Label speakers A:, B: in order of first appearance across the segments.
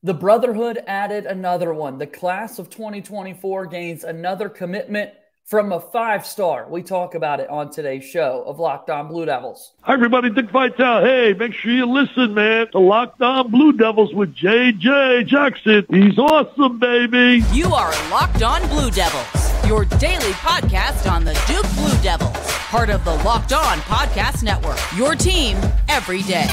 A: The Brotherhood added another one. The class of 2024 gains another commitment from a 5-star. We talk about it on today's show of Locked On Blue Devils.
B: Hi, everybody. Dick Vitale. Hey, make sure you listen, man, to Locked On Blue Devils with Jase Jackson. He's awesome, baby.
C: You are Locked On Blue Devils, your daily podcast on the Duke Blue Devils, part of the Locked On Podcast Network, your team every day.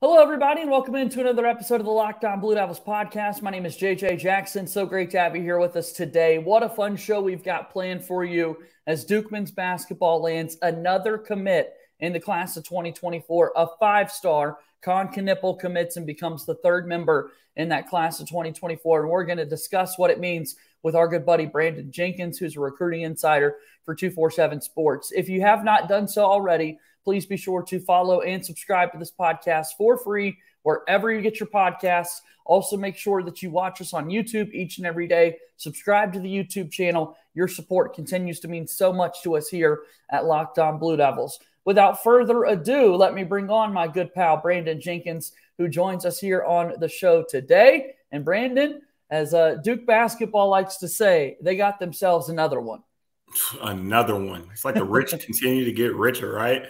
A: Hello, everybody, and welcome into another episode of the Locked On Blue Devils podcast. My name is JJ Jackson. So great to have you here with us today. What a fun show we've got planned for you as Duke men's basketball lands another commit in the class of 2024. A 5-star Kon Knueppel commits and becomes the third member in that class of 2024. And we're going to discuss what it means with our good buddy Brandon Jenkins, who's a recruiting insider for 247 Sports. If you have not done so already, please be sure to follow and subscribe to this podcast for free wherever you get your podcasts. Also, make sure that you watch us on YouTube each and every day. Subscribe to the YouTube channel. Your support continues to mean so much to us here at Locked On Blue Devils. Without further ado, let me bring on my good pal, Brandon Jenkins, who joins us here on the show today. And Brandon, as Duke basketball likes to say, they got themselves another one.
D: Another one. It's like the rich continue to get richer, right?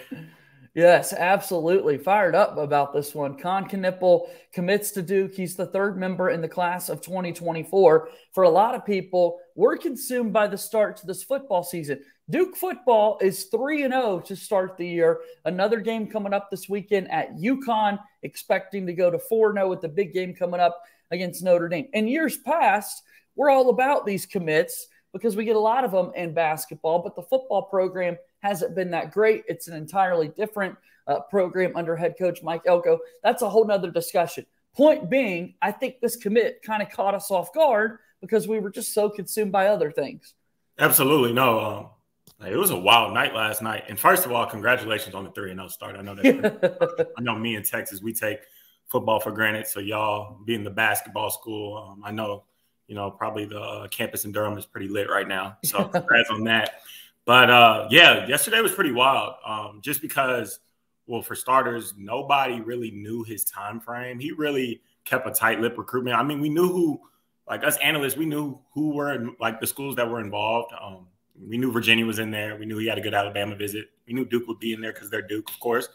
A: Yes, absolutely. Fired up about this one. Kon Knueppel commits to Duke. He's the third member in the class of 2024. For a lot of people, we're consumed by the start to this football season. Duke football is 3-0 to start the year. Another game coming up this weekend at UConn, expecting to go to 4-0 with the big game coming up against Notre Dame. In years past, we're all about these commits because we get a lot of them in basketball, but the football program hasn't been that great. It's an entirely different program under head coach Mike Elko. That's a whole nother discussion. Point being, I think this commit kind of caught us off guard because we were just so consumed by other things.
D: Absolutely. No, it was a wild night last night. And first of all, congratulations on the 3-0 start. I know that. I know me in Texas, we take football for granted. So y'all being the basketball school, I know, probably the campus in Durham is pretty lit right now. So congrats on that. But, yeah, yesterday was pretty wild just because, well, for starters, nobody really knew his time frame. He really kept a tight-lipped recruitment. I mean, we knew who, like us analysts, we knew who were, like, the schools that were involved. We knew Virginia was in there. We knew he had a good Alabama visit. We knew Duke would be in there because they're Duke, of course.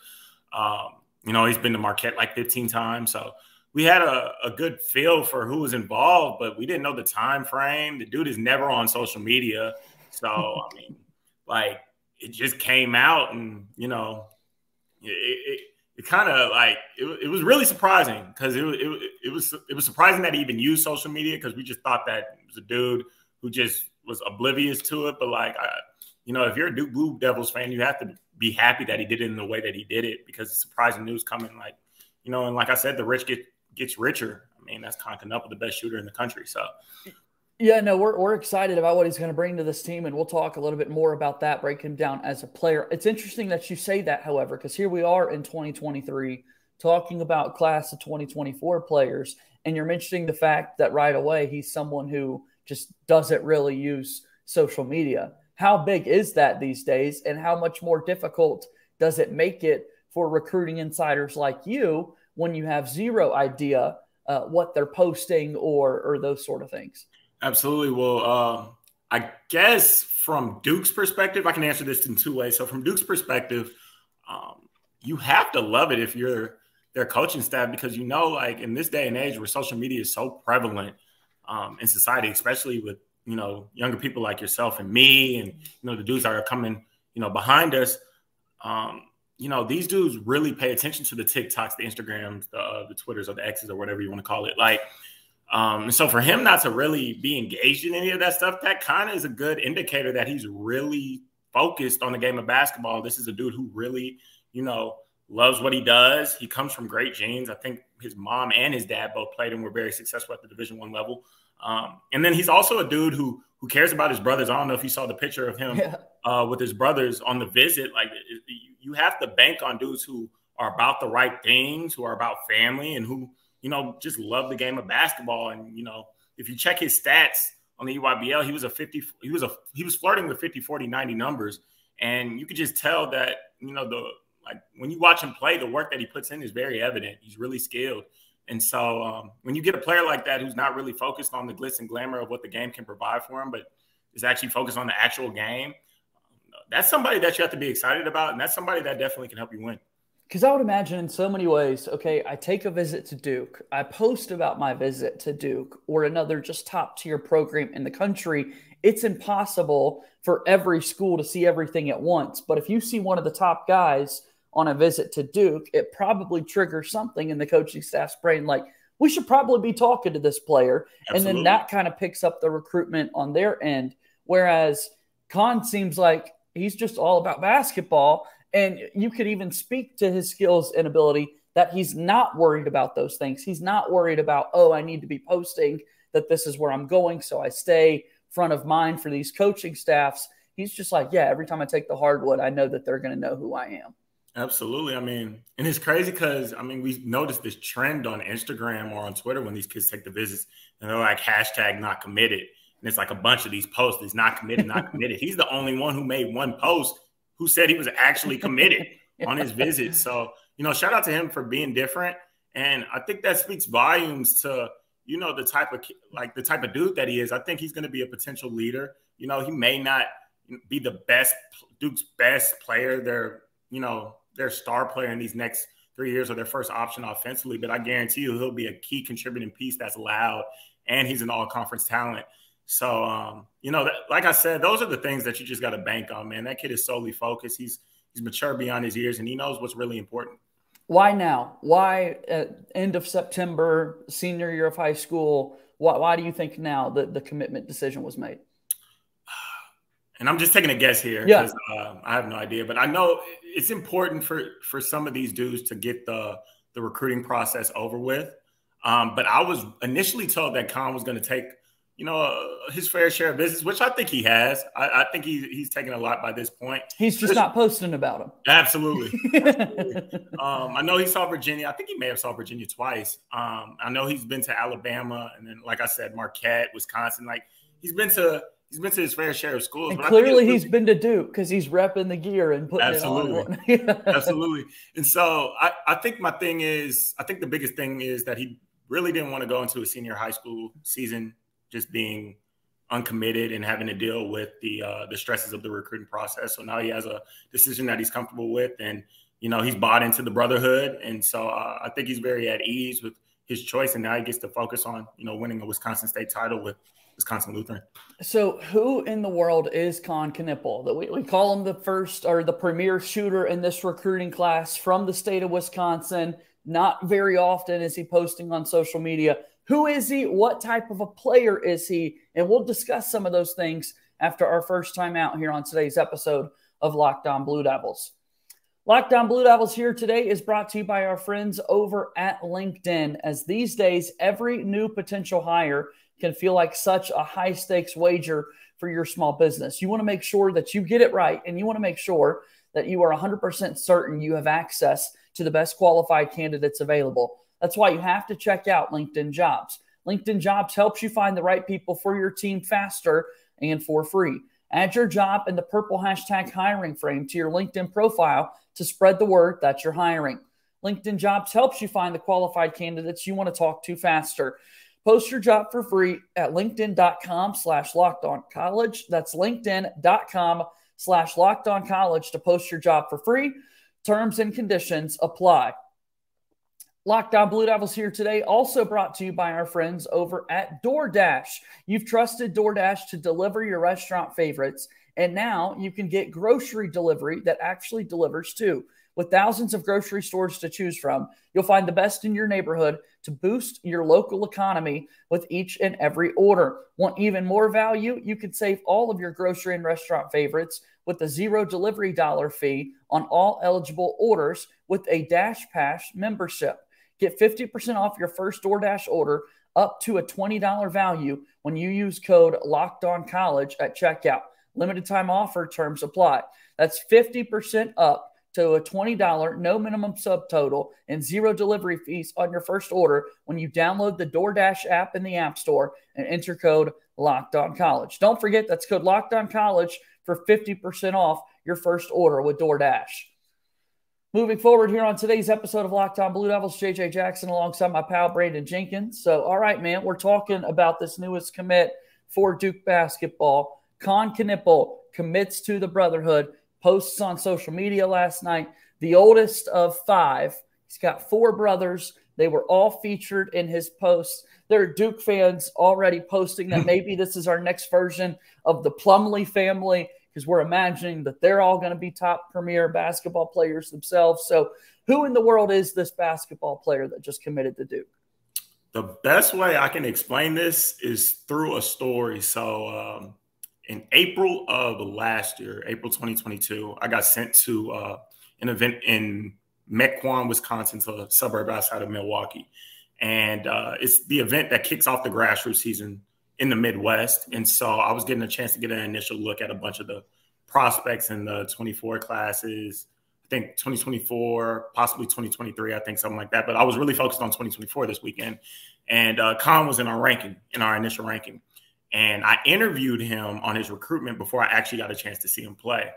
D: He's been to Marquette like 15 times. So we had a good feel for who was involved, but we didn't know the time frame. The dude is never on social media. So, I mean, like, it just came out and, it kind of like it was really surprising because it was surprising that he even used social media because we just thought that it was a dude who just was oblivious to it. But, like, if you're a Duke Blue Devils fan, you have to be happy that he did it in the way that he did it because it's surprising news coming, like, and like I said, the rich gets richer. I mean, that's Kon Knueppel, the best shooter in the country. So,
A: yeah, no, we're excited about what he's going to bring to this team, and we'll talk a little bit more about that, break him down as a player. It's interesting that you say that, however, because here we are in 2023 talking about class of 2024 players, and you're mentioning the fact that right away he's someone who just doesn't really use social media. How big is that these days, and how much more difficult does it make it for recruiting insiders like you when you have zero idea what they're posting or those sort of things?
D: Absolutely. Well, I guess from Duke's perspective, I can answer this in two ways. So from Duke's perspective, you have to love it if you're their coaching staff because, like in this day and age where social media is so prevalent in society, especially with, younger people like yourself and me and, the dudes that are coming, behind us, these dudes really pay attention to the TikToks, the Instagrams, the Twitters or the X's or whatever you want to call it. Like, and so for him not to really be engaged in any of that stuff, that kind of is a good indicator that he's really focused on the game of basketball. This is a dude who really, loves what he does. He comes from great genes. I think his mom and his dad both played and were very successful at the Division I level. And then he's also a dude who cares about his brothers. I don't know if you saw the picture of him with his brothers on the visit. Like, you have to bank on dudes who are about the right things, who are about family, and who just love the game of basketball. And, if you check his stats on the EYBL, he was flirting with 50, 40, 90 numbers. And you could just tell that, when you watch him play, the work that he puts in is very evident. He's really skilled. And so when you get a player like that who's not really focused on the glitz and glamour of what the game can provide for him, but is actually focused on the actual game, that's somebody that you have to be excited about, and that's somebody that definitely can help you win.
A: Because I would imagine in so many ways, okay, I take a visit to Duke, I post about my visit to Duke or another just top-tier program in the country. It's impossible for every school to see everything at once. But if you see one of the top guys on a visit to Duke, it probably triggers something in the coaching staff's brain like, we should probably be talking to this player. Absolutely. And then that kind of picks up the recruitment on their end. Whereas Kon seems like he's just all about basketball. And you could even speak to his skills and ability that he's not worried about those things. He's not worried about, I need to be posting that this is where I'm going, so I stay front of mind for these coaching staffs. He's just like, every time I take the hardwood, I know that they're going to know who I am.
D: Absolutely. And it's crazy because, we noticed this trend on Instagram or on Twitter when these kids take the visits and they're like #not committed. And it's like a bunch of these posts. He's not committed, not committed. He's the only one who made one post who said he was actually committed on his visit. So, shout out to him for being different. And I think that speaks volumes to, the type of dude that he is. I think he's going to be a potential leader. He may not be the Duke's best player, their star player in these next 3 years or their first option offensively, but I guarantee you he'll be a key contributing piece that's loud, and he's an all-conference talent. So, like I said, those are the things that you just got to bank on, man. That kid is solely focused. He's mature beyond his years, and he knows what's really important.
A: Why now? Why at end of September, senior year of high school? Why do you think now that the commitment decision was made?
D: And I'm just taking a guess here because I have no idea. But I know it's important for some of these dudes to get the recruiting process over with. But I was initially told that Kon was going to take his fair share of business, which I think he has. I think he's taken a lot by this point.
A: He's just not posting about him.
D: Absolutely. I know he saw Virginia. I think he may have saw Virginia twice. I know he's been to Alabama, and then, like I said, Marquette, Wisconsin. Like he's been to his fair share of schools.
A: And clearly he's been to Duke because he's repping the gear and putting it on.
D: Absolutely. And so I think the biggest thing is that he really didn't want to go into a senior high school season just being uncommitted and having to deal with the stresses of the recruiting process. So now he has a decision that he's comfortable with, and he's bought into the Brotherhood, and so I think he's very at ease with his choice. And now he gets to focus on winning a Wisconsin State title with Wisconsin Lutheran. So
A: who in the world is Kon Knueppel? We call him the first or the premier shooter in this recruiting class from the state of Wisconsin. Not very often is he posting on social media. Who is he? What type of a player is he? And we'll discuss some of those things after our first time out here on today's episode of Locked On Blue Devils. Locked On Blue Devils here today is brought to you by our friends over at LinkedIn. As these days, every new potential hire can feel like such a high-stakes wager for your small business. You want to make sure that you get it right, and you want to make sure that you are 100% certain you have access to the best qualified candidates available. That's why you have to check out LinkedIn Jobs. LinkedIn Jobs helps you find the right people for your team faster and for free. Add your job in the purple hashtag hiring frame to your LinkedIn profile to spread the word that you're hiring. LinkedIn Jobs helps you find the qualified candidates you want to talk to faster. Post your job for free at linkedin.com/lockedoncollege. That's linkedin.com/lockedoncollege to post your job for free. Terms and conditions apply. Locked On Blue Devils here today, also brought to you by our friends over at DoorDash. You've trusted DoorDash to deliver your restaurant favorites, and now you can get grocery delivery that actually delivers too. With thousands of grocery stores to choose from, you'll find the best in your neighborhood to boost your local economy with each and every order. Want even more value? You can save all of your grocery and restaurant favorites with a $0 delivery fee on all eligible orders with a Dash Pass membership. Get 50% off your first DoorDash order up to a $20 value when you use code LOCKEDONCOLLEGE at checkout. Limited time offer, terms apply. That's 50% up to a $20 no minimum subtotal and zero delivery fees on your first order when you download the DoorDash app in the App Store and enter code LOCKEDONCollege. Don't forget, that's code LOCKEDONCollege for 50% off your first order with DoorDash. Moving forward here on today's episode of Locked On Blue Devils, JJ Jackson alongside my pal Brandon Jenkins. So, all right, man, we're talking about this newest commit for Duke basketball. Kon Knueppel commits to the Brotherhood, posts on social media last night. The oldest of 5. He's got 4 brothers. They were all featured in his posts. There are Duke fans already posting that maybe this is our next version of the Plumlee family, because we're imagining that they're all going to be top premier basketball players themselves. So who in the world is this basketball player that just committed to Duke?
D: The best way I can explain this is through a story. So in April of last year, April 2022, I got sent to an event in Mequon, Wisconsin, so a suburb outside of Milwaukee. And it's the event that kicks off the grassroots season in the Midwest. And so I was getting a chance to get an initial look at a bunch of the prospects in the 24 classes, I think 2024, possibly 2023, I think something like that. But I was really focused on 2024 this weekend. And Kon was in our ranking, in our initial ranking. And I interviewed him on his recruitment before I actually got a chance to see him play.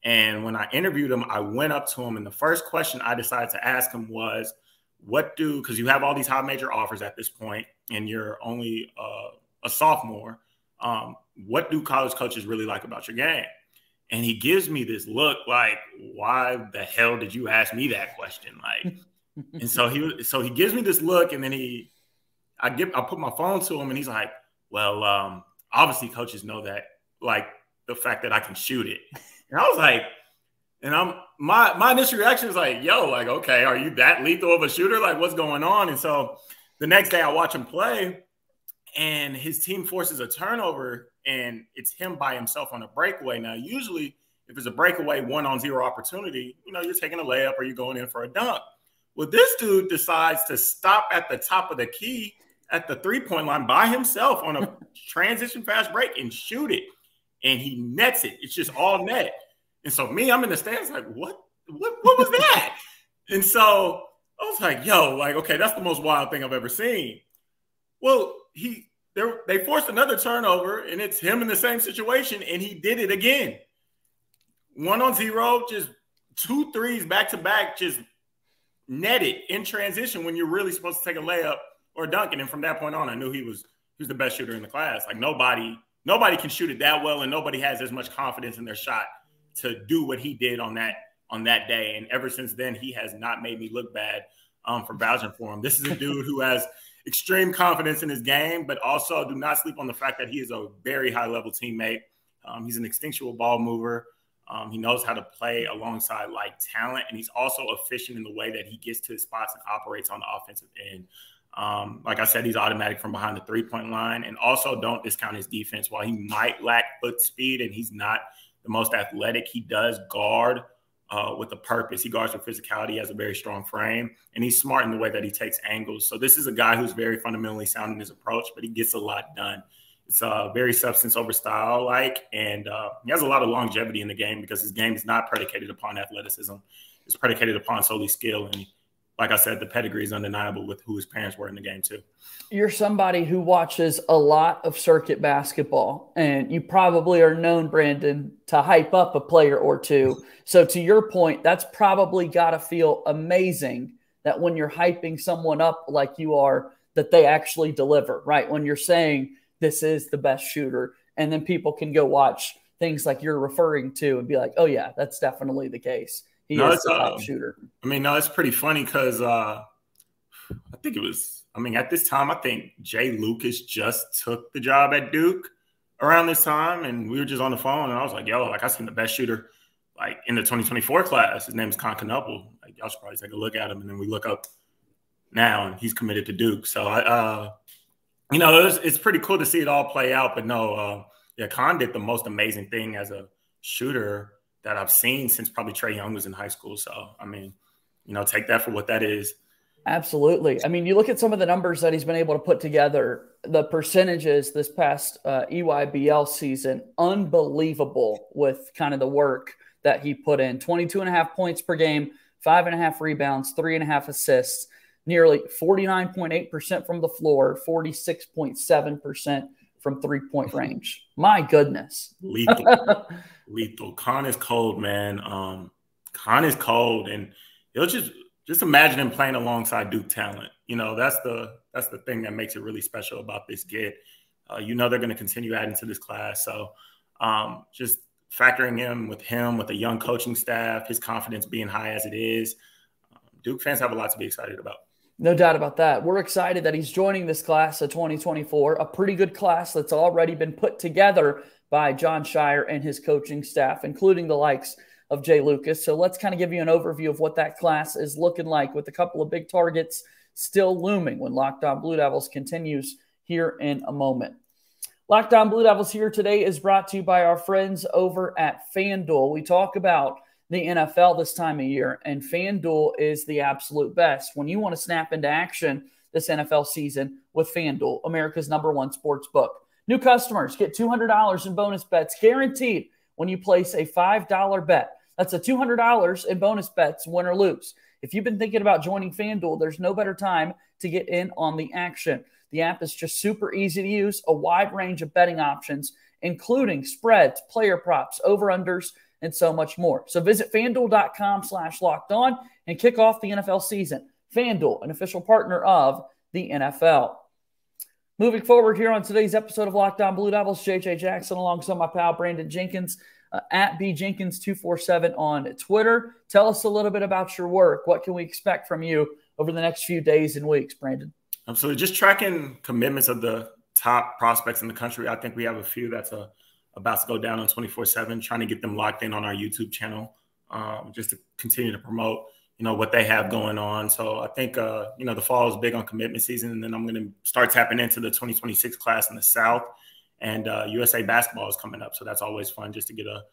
D: And when I interviewed him, I went up to him. And the first question I decided to ask him was, because you have all these high major offers at this point, and you're only a sophomore, what do college coaches really like about your game? And he gives me this look like, why the hell did you ask me that question? Like, and so he gives me this look, and then I put my phone to him, and he's like, well, obviously coaches know that, like the fact that I can shoot it. And I was like, and my initial reaction was like, yo, like, okay, are you that lethal of a shooter? Like, what's going on? And so the next day I watch him play, and his team forces a turnover, and it's him by himself on a breakaway. Now, usually if it's a breakaway 1-on-0 opportunity, you're taking a layup or you're going in for a dunk. Well, this dude decides to stop at the top of the key at the three-point line by himself on a transition fast break and shoot it. And he nets it. It's just all net. And so I'm in the stands like, what was that? And so I was like, yo, like, okay, that's the most wild thing I've ever seen. Well, they forced another turnover, and it's him in the same situation, and he did it again. 1-on-0, just 2 threes back-to-back, just netted in transition when you're really supposed to take a layup or a dunk. And then from that point on, I knew he was the best shooter in the class. Like, nobody can shoot it that well, and nobody has as much confidence in their shot to do what he did on that day. And ever since then, he has not made me look bad for vouching for him. This is a dude who has extreme confidence in his game, but also do not sleep on the fact that he is a very high-level teammate. He's an instinctual ball mover. He knows how to play alongside talent, and he's also efficient in the way that he gets to his spots and operates on the offensive end. Like I said, he's automatic from behind the three-point line, and also don't discount his defense. While he might lack foot speed and he's not the most athletic, he does guard with a purpose. He guards with physicality. He has a very strong frame, and he's smart in the way that he takes angles. So this is a guy who's very fundamentally sound in his approach, but he gets a lot done. It's very substance over style and he has a lot of longevity in the game because his game is not predicated upon athleticism. It's predicated upon solely skill. And like I said, the pedigree is undeniable with who his parents were in the game too.
A: You're somebody who watches a lot of circuit basketball, and you probably are known, Brandon, to hype up a player or two. So to your point, that's probably got to feel amazing that when you're hyping someone up like you are, that they actually deliver, right? When you're saying this is the best shooter, and then people can go watch things like you're referring to and be like, oh yeah, that's definitely the case. He is the top shooter.
D: It's pretty funny because I think it was, at this time, I think Jay Lucas just took the job at Duke around this time, and we were just on the phone, and I was like, yo, I seen the best shooter in the 2024 class. His name is Kon Knueppel. Y'all should probably take a look at him, and then we look up now, and he's committed to Duke. So it's pretty cool to see it all play out. But no, Kon did the most amazing thing as a shooter that I've seen since probably Trae Young was in high school. So, take that for what that is.
A: Absolutely. You look at some of the numbers that he's been able to put together, the percentages this past EYBL season, unbelievable with kind of the work that he put in. 22.5 points per game, 5.5 rebounds, 3.5 assists, nearly 49.8% from the floor, 46.7% from three-point range. My goodness.
D: Lethal. Lethal. Kon is cold, man. Kon is cold, and it'll just imagine him playing alongside Duke talent. You know, that's the thing that makes it really special about this kid. You know they're going to continue adding to this class. So just factoring in with him, with a young coaching staff, his confidence being high as it is, Duke fans have a lot to be excited about.
A: No doubt about that. We're excited that he's joining this class of 2024, a pretty good class that's already been put together by Jon Scheyer and his coaching staff, including the likes of Jay Lucas. So let's kind of give you an overview of what that class is looking like, with a couple of big targets still looming when Locked On Blue Devils continues here in a moment. Locked On Blue Devils here today is brought to you by our friends over at FanDuel. We talk about the NFL this time of year, and FanDuel is the absolute best when you want to snap into action this NFL season with FanDuel, America's #1 sports book. New customers get $200 in bonus bets guaranteed when you place a $5 bet. That's a $200 in bonus bets, win or lose. If you've been thinking about joining FanDuel, there's no better time to get in on the action. The app is just super easy to use, a wide range of betting options, including spreads, player props, over-unders, and so much more. So visit FanDuel.com/lockedon and kick off the NFL season. FanDuel, an official partner of the NFL. Moving forward here on today's episode of Locked On Blue Devils, JJ Jackson alongside my pal Brandon Jenkins at BJenkins247 on Twitter. Tell us a little bit about your work. What can we expect from you over the next few days and weeks, Brandon?
D: So just tracking commitments of the top prospects in the country. I think we have a few that's about to go down on 24/7, trying to get them locked in on our YouTube channel, just to continue to promote, what they have going on. So I think, the fall is big on commitment season, and then I'm going to start tapping into the 2026 class in the South, and USA basketball is coming up. So that's always fun, just to get a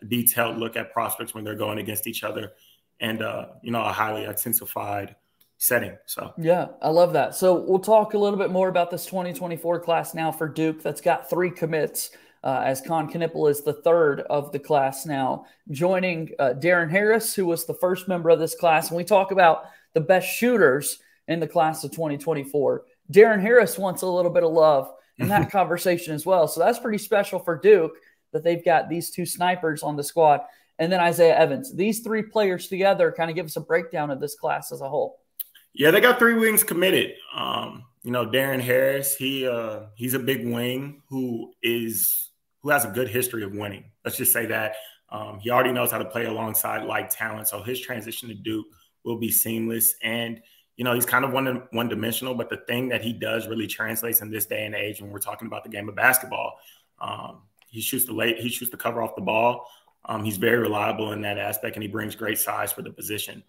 D: detailed look at prospects when they're going against each other, and, a highly intensified setting. So
A: yeah, I love that. So we'll talk a little bit more about this 2024 class now for Duke. That's got 3 commits, as Kon Knueppel is the third of the class now, joining Darren Harris, who was the first member of this class. And we talk about the best shooters in the class of 2024. Darren Harris wants a little bit of love in that conversation as well. So that's pretty special for Duke that they've got these 2 snipers on the squad. And then Isaiah Evans. These 3 players together kind of give us a breakdown of this class as a whole.
D: Yeah, they got 3 wings committed. Darren Harris, he's a big wing who has a good history of winning. Let's just say that. He already knows how to play alongside like talent, so his transition to Duke will be seamless. And he's kind of one-dimensional, but the thing that he does really translates in this day and age when we're talking about the game of basketball. He shoots the cover off the ball. He's very reliable in that aspect, and he brings great size for the position.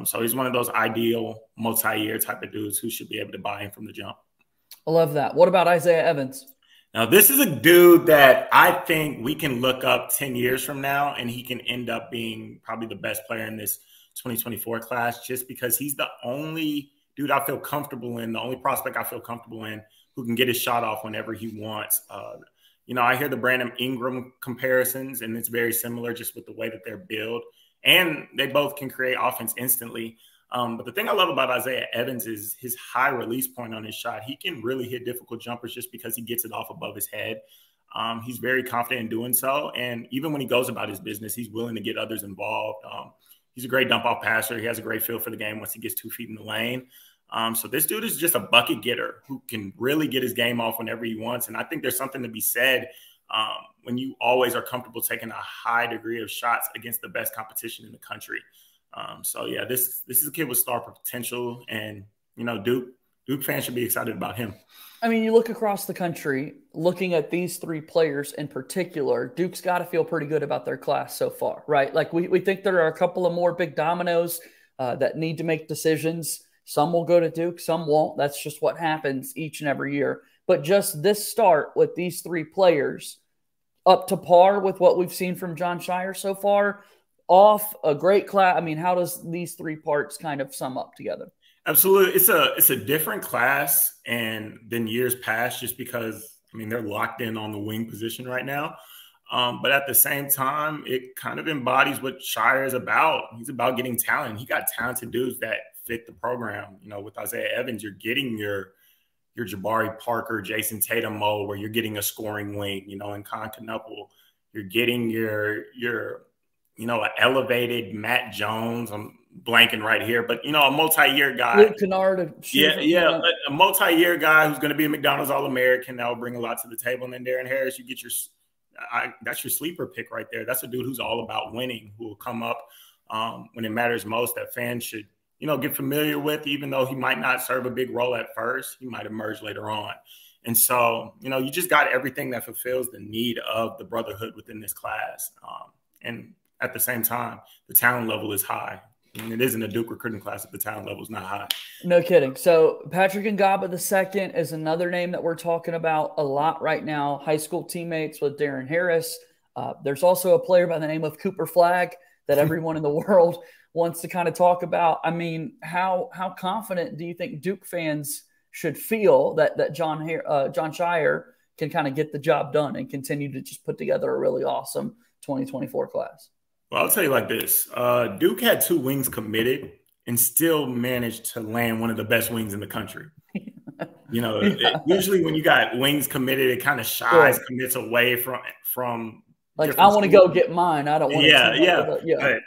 D: So he's one of those ideal multi-year type of dudes who should be able to buy in from the jump.
A: I love that. What about Isaiah Evans?
D: Now, this is a dude that I think we can look up 10 years from now, and he can end up being probably the best player in this 2024 class, just because he's the only dude I feel comfortable in, the only prospect I feel comfortable in who can get his shot off whenever he wants. I hear the Brandon Ingram comparisons, and it's very similar just with the way that they're built. And they both can create offense instantly. But the thing I love about Isaiah Evans is his high release point on his shot. He can really hit difficult jumpers just because he gets it off above his head. He's very confident in doing so. And even when he goes about his business, he's willing to get others involved. He's a great dump-off passer. He has a great feel for the game once he gets 2 feet in the lane. So this dude is just a bucket getter who can really get his game off whenever he wants. And I think there's something to be said when you always are comfortable taking a high degree of shots against the best competition in the country. This is a kid with star potential, and Duke fans should be excited about him.
A: I mean, you look across the country, looking at these 3 players in particular, Duke's got to feel pretty good about their class so far, right? Like we think there are a couple of more big dominoes that need to make decisions. Some will go to Duke, some won't. That's just what happens each and every year. But just this start with these 3 players up to par with what we've seen from Jon Scheyer so far, off a great class. I mean, how does these 3 parts kind of sum up together?
D: Absolutely. It's a different class than years past, just because, they're locked in on the wing position right now. But at the same time, it kind of embodies what Shire is about. He's about getting talent. He got talented dudes that fit the program. You know, with Isaiah Evans, you're getting your Jabari Parker, Jason Tatum mode, where you're getting a scoring wing. You know, in Kon Knueppel, you're getting your an elevated Matt Jones. I'm blanking right here, but a multi-year guy.
A: Luke Kennard,
D: a multi-year guy who's going to be a McDonald's All-American that will bring a lot to the table. And then Darren Harris, you get that's your sleeper pick right there. That's a dude who's all about winning, who will come up when it matters most, that fans should, get familiar with, even though he might not serve a big role at first. He might emerge later on. And so, you just got everything that fulfills the need of the Brotherhood within this class. And at the same time, the talent level is high. And it isn't a Duke recruiting class if the talent level is not high.
A: No kidding. So Patrick Ngaba II is another name that we're talking about a lot right now. High school teammates with Darren Harris. There's also a player by the name of Cooper Flagg that everyone in the world wants to kind of talk about. I mean, how confident do you think Duke fans should feel that John Shire can kind of get the job done and continue to just put together a really awesome 2024 class?
D: Well, I'll tell you like this. Duke had 2 wings committed and still managed to land one of the best wings in the country. Usually when you got wings committed, it kind of shies, commits away from
A: like, I want to go get mine. I don't want to.
D: Yeah. But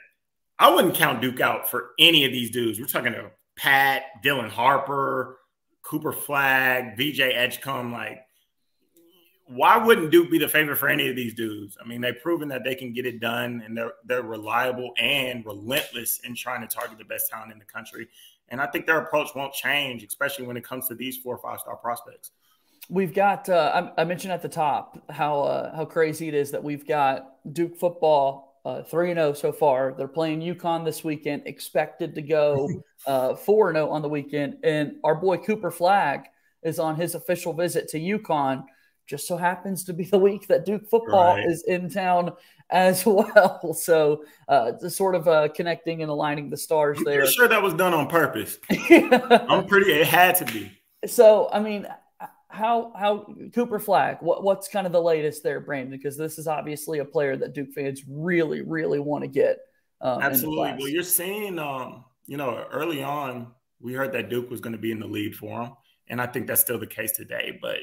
D: I wouldn't count Duke out for any of these dudes. We're talking to Pat, Dylan Harper, Cooper Flagg, VJ Edgecombe. Like, why wouldn't Duke be the favorite for any of these dudes? I mean, they've proven that they can get it done, and they're reliable and relentless in trying to target the best talent in the country. And I think their approach won't change, especially when it comes to these 4 or 5-star prospects.
A: We've got I mentioned at the top how crazy it is that we've got Duke football 3-0 so far. They're playing UConn this weekend, expected to go 4-0 on the weekend. And our boy Cooper Flagg is on his official visit to UConn. Just so happens to be the week that Duke football is in town as well. So just sort of connecting and aligning the stars there.
D: I'm sure that was done on purpose. It had to be.
A: So, I mean, how Cooper Flagg, what's kind of the latest there, Brandon? Because this is obviously a player that Duke fans really, really want to get.
D: Absolutely. Well, you're seeing, early on, we heard that Duke was going to be in the lead for him. And I think that's still the case today. But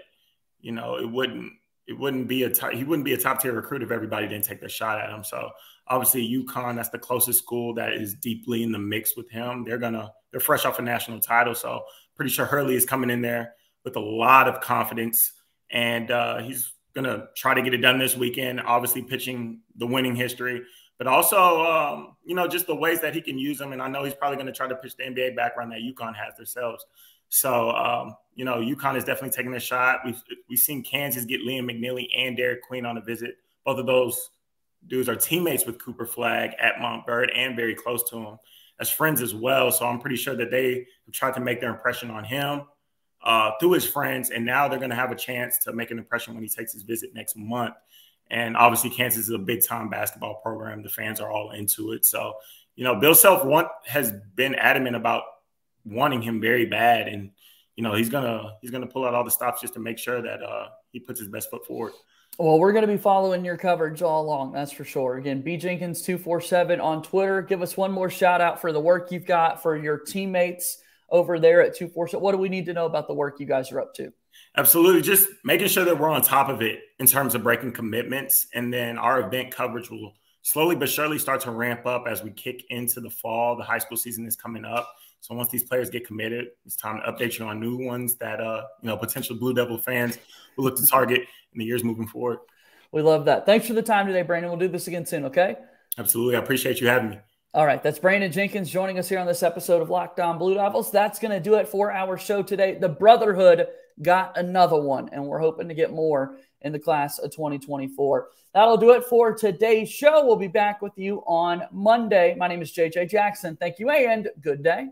D: he wouldn't be a top tier recruit if everybody didn't take their shot at him. So obviously UConn, that's the closest school that is deeply in the mix with him. They're fresh off a national title. So pretty sure Hurley is coming in there with a lot of confidence, and he's going to try to get it done this weekend, obviously pitching the winning history, but also, just the ways that he can use them. And I know he's probably going to try to pitch the NBA background that UConn has themselves. So, UConn is definitely taking a shot. We've seen Kansas get Liam McNeely and Derek Queen on a visit. Both of those dudes are teammates with Cooper Flagg at Montverde and very close to him as friends as well. So I'm pretty sure that they have tried to make their impression on him through his friends. And now they're going to have a chance to make an impression when he takes his visit next month. And obviously Kansas is a big-time basketball program. The fans are all into it. So, Bill Self has been adamant about wanting him very bad, and he's gonna pull out all the stops just to make sure that he puts his best foot forward.
A: Well, we're gonna be following your coverage all along, that's for sure. Again, bjenkins247 on Twitter. Give us one more shout out for the work you've got for your teammates over there at 247. What do we need to know about the work you guys are up to?
D: Absolutely, just making sure that we're on top of it in terms of breaking commitments, and then our event coverage will slowly but surely start to ramp up as we kick into the fall. The high school season is coming up. So once these players get committed, it's time to update you on new ones that, potential Blue Devil fans will look to target in the years moving forward.
A: We love that. Thanks for the time today, Brandon. We'll do this again soon, okay?
D: Absolutely. I appreciate you having me.
A: All right. That's Brandon Jenkins joining us here on this episode of Locked On Blue Devils. That's going to do it for our show today. The Brotherhood got another one, and we're hoping to get more in the class of 2024. That'll do it for today's show. We'll be back with you on Monday. My name is JJ Jackson. Thank you and good day.